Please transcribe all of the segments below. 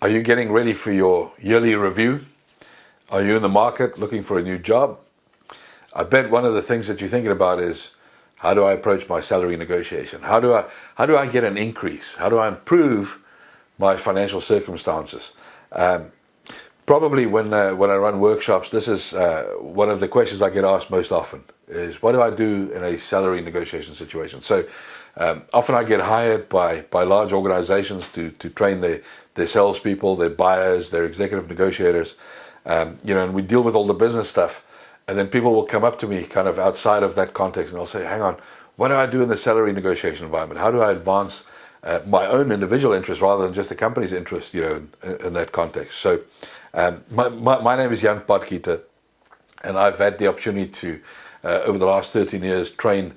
Are you getting ready for your yearly review? Are you in the market looking for a new job? I bet one of the things that you're thinking about is, how do I approach my salary negotiation? How do I get an increase? How do I improve my financial circumstances? Probably when I run workshops, this is one of the questions I get asked most often is, what do I do in a salary negotiation situation? So often I get hired by large organizations to train their salespeople, their buyers, their executive negotiators, and we deal with all the business stuff. And then people will come up to me kind of outside of that context and they'll say, hang on, what do I do in the salary negotiation environment? How do I advance my own individual interest rather than just the company's interest, in that context? So my name is Jan Potgieter, and I've had the opportunity to, over the last 13 years, train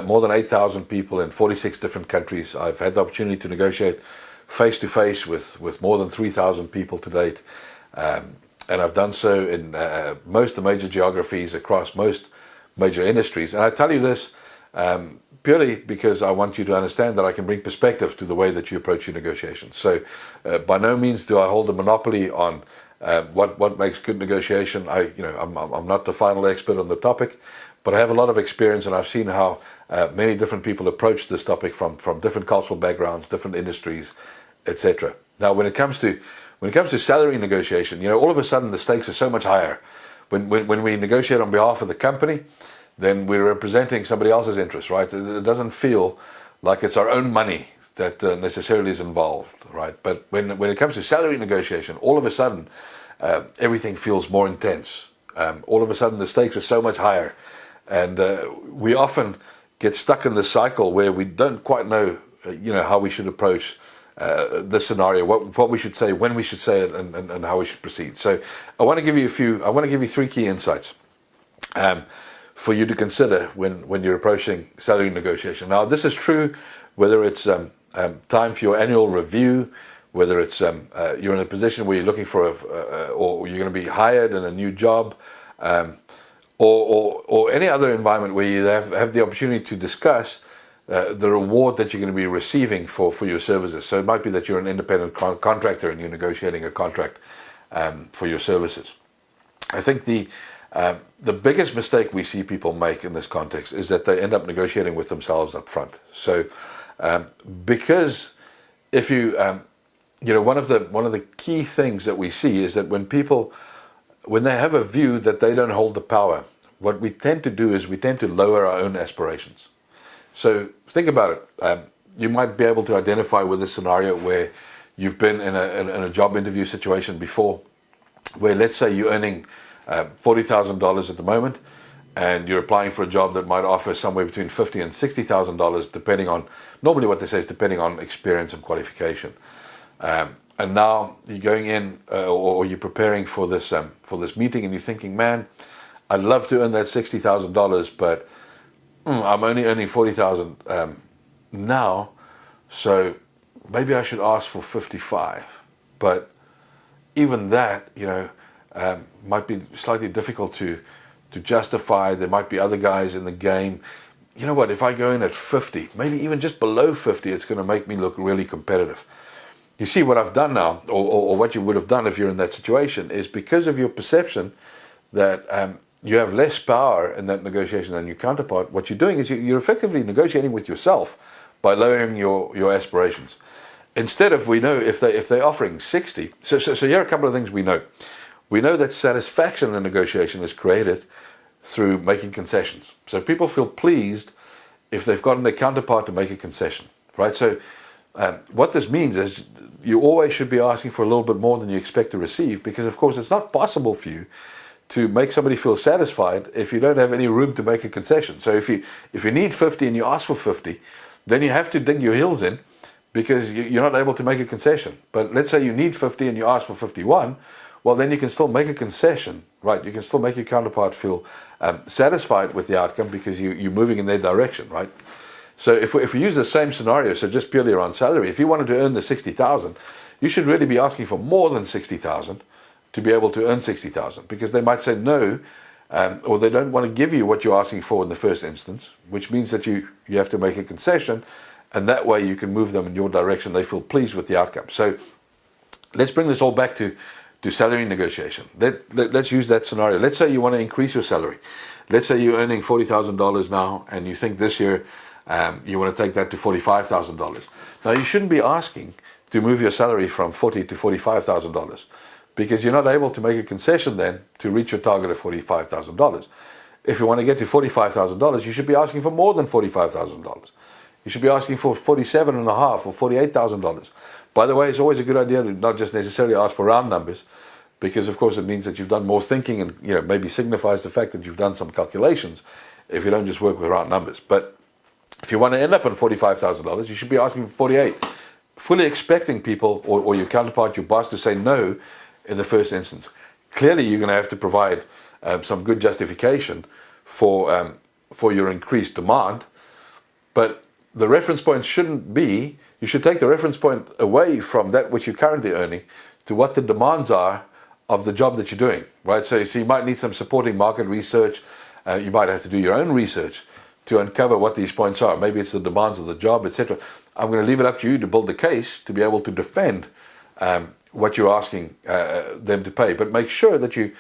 more than 8,000 people in 46 different countries. I've had the opportunity to negotiate face-to-face with more than 3,000 people to date. And I've done so in most of the major geographies across most major industries. And I tell you this purely because I want you to understand that I can bring perspective to the way that you approach your negotiations. So by no means do I hold a monopoly on what makes good negotiation. I'm not the final expert on the topic, but I have a lot of experience, and I've seen how many different people approach this topic from different cultural backgrounds, different industries, etc. Now, when it comes to salary negotiation, all of a sudden the stakes are so much higher. When we negotiate on behalf of the company, then we're representing somebody else's interest, right? It doesn't feel like it's our own money that necessarily is involved, right? But when it comes to salary negotiation, all of a sudden everything feels more intense. All of a sudden the stakes are so much higher, and we often get stuck in this cycle where we don't quite know, how we should approach this scenario, what we should say, when we should say it, and how we should proceed. So I want to give you three key insights for you to consider when you're approaching salary negotiation. Now, this is true whether it's time for your annual review, whether it's you're in a position where you're looking for or you're going to be hired in a new job, or any other environment where you have the opportunity to discuss the reward that you're going to be receiving for your services. So it might be that you're an independent contractor and you're negotiating a contract for your services. I think the biggest mistake we see people make in this context is that they end up negotiating with themselves up front. So because if you one of the key things that we see is that when they have a view that they don't hold the power, what we tend to do is we tend to lower our own aspirations. So think about it. You might be able to identify with a scenario where you've been in a job interview situation before, where let's say you're earning $40,000 at the moment, and you're applying for a job that might offer somewhere between $50,000 and $60,000, depending on, normally what they say is depending on experience and qualification. And now you're going in, or you're preparing for this meeting, and you're thinking, man, I'd love to earn that $60,000, but I'm only earning $40,000 now, so maybe I should ask for 55. But even that, might be slightly difficult to justify. There might be other guys in the game. You know what? If I go in at 50, maybe even just below 50, it's going to make me look really competitive. You see, what I've done now, or what you would have done if you're in that situation, is because of your perception that you have less power in that negotiation than your counterpart, what you're doing is you're effectively negotiating with yourself by lowering your aspirations. Instead of, we know if they're offering 60, so here are a couple of things we know. We know that satisfaction in negotiation is created through making concessions. So people feel pleased if they've gotten their counterpart to make a concession, right? So what this means is you always should be asking for a little bit more than you expect to receive, because of course it's not possible for you to make somebody feel satisfied if you don't have any room to make a concession. So if you need 50 and you ask for 50, then you have to dig your heels in because you're not able to make a concession. But let's say you need 50 and you ask for 51, well, then you can still make a concession, right? You can still make your counterpart feel satisfied with the outcome because you're moving in their direction, right? So if we use the same scenario, so just purely around salary, if you wanted to earn the 60,000, you should really be asking for more than 60,000 to be able to earn 60,000, because they might say no, or they don't want to give you what you're asking for in the first instance, which means that you have to make a concession, and that way you can move them in your direction. They feel pleased with the outcome. So let's bring this all back to salary negotiation. Let's use that scenario. Let's say you want to increase your salary. Let's say you're earning $40,000 now, and you think this year you want to take that to $45,000. Now, you shouldn't be asking to move your salary from $40,000 to $45,000, because you're not able to make a concession then to reach your target of $45,000. If you want to get to $45,000, you should be asking for more than $45,000. You should be asking for $47,500 or $48,000. By the way, it's always a good idea to not just necessarily ask for round numbers, because of course it means that you've done more thinking, and maybe signifies the fact that you've done some calculations if you don't just work with round numbers. But if you want to end up on $45,000, you should be asking for $48,000, fully expecting people or your counterpart, your boss, to say no in the first instance. Clearly, you're going to have to provide some good justification for your increased demand, but the reference point shouldn't be, you should take the reference point away from that which you're currently earning to what the demands are of the job that you're doing, right? So you might need some supporting market research. You might have to do your own research to uncover what these points are. Maybe it's the demands of the job, etc. I'm going to leave it up to you to build the case to be able to defend what you're asking them to pay. But make sure that you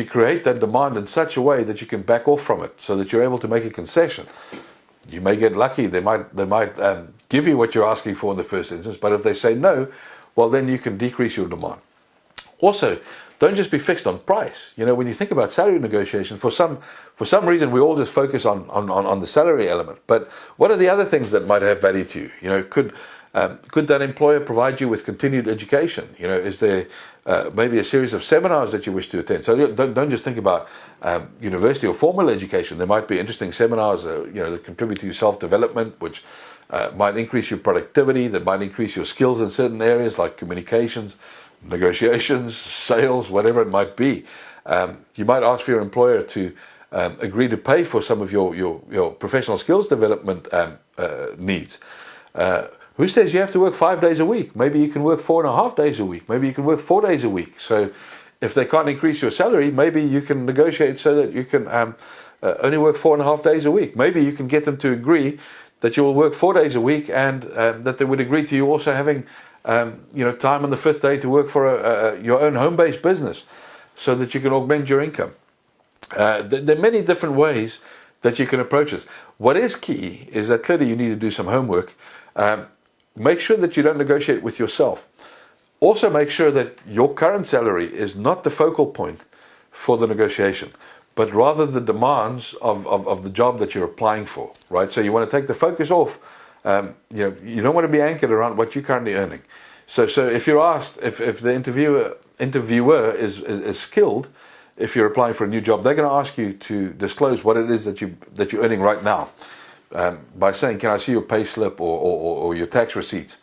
create that demand in such a way that you can back off from it, so that you're able to make a concession. You may get lucky. They might give you what you're asking for in the first instance, but if they say no, well, then you can decrease your demand. Also, don't just be fixed on price. When you think about salary negotiation, for some reason we all just focus on the salary element. But what are the other things that might have value to you? Could that employer provide you with continued education? Is there maybe a series of seminars that you wish to attend? So don't just think about university or formal education. There might be interesting seminars that contribute to your self-development, which might increase your productivity, that might increase your skills in certain areas like communications, negotiations, sales, whatever it might be. You might ask for your employer to agree to pay for some of your professional skills development needs. Who says you have to work 5 days a week? Maybe you can work 4.5 days a week. Maybe you can work 4 days a week. So if they can't increase your salary, maybe you can negotiate so that you can only work 4.5 days a week. Maybe you can get them to agree that you will work 4 days a week, and that they would agree to you also having time on the 5th day to work for your own home-based business, so that you can augment your income. There are many different ways that you can approach this. What is key is that clearly you need to do some homework. Make sure that you don't negotiate with yourself. Also make sure that your current salary is not the focal point for the negotiation, but rather the demands of the job that you're applying for, right? So you want to take the focus off. You don't want to be anchored around what you're currently earning. So if you're asked, if the interviewer is skilled, if you're applying for a new job, they're going to ask you to disclose what it is that you're earning right now. By saying, can I see your pay slip or your tax receipts?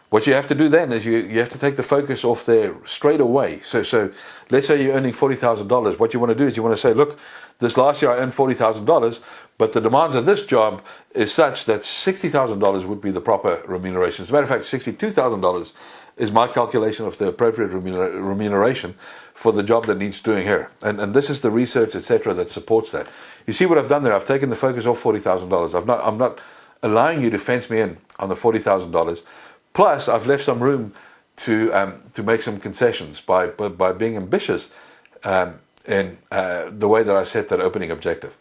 What you have to do then is you have to take the focus off there straight away. So let's say you're earning $40,000. What you want to do is you want to say, look, this last year I earned $40,000, but the demands of this job is such that $60,000 would be the proper remuneration. As a matter of fact, $62,000 is my calculation of the appropriate remuneration for the job that needs doing here. And this is the research, etc., that supports that. You see what I've done there? I've taken the focus off $40,000. I'm not allowing you to fence me in on the $40,000. Plus, I've left some room to make some concessions by being ambitious in the way that I set that opening objective.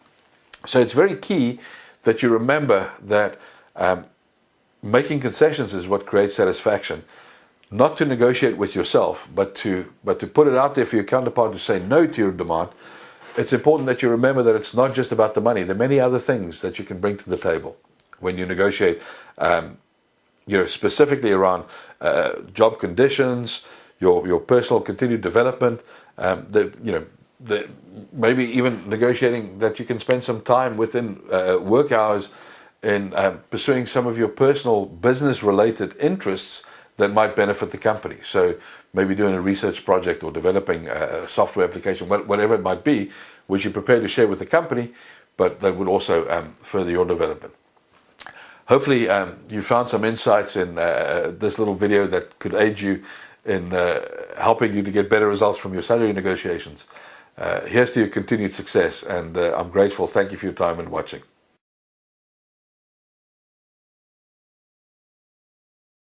So it's very key that you remember that making concessions is what creates satisfaction. Not to negotiate with yourself, but to put it out there for your counterpart to say no to your demand. It's important that you remember that it's not just about the money. There are many other things that you can bring to the table when you negotiate. Specifically around job conditions, your personal continued development. Maybe even negotiating that you can spend some time within work hours in pursuing some of your personal business-related interests that might benefit the company. So maybe doing a research project or developing a software application, whatever it might be, which you're prepared to share with the company, but that would also further your development. Hopefully you found some insights in this little video that could aid you in helping you to get better results from your salary negotiations. Here's to your continued success, and I'm grateful. Thank you for your time and watching.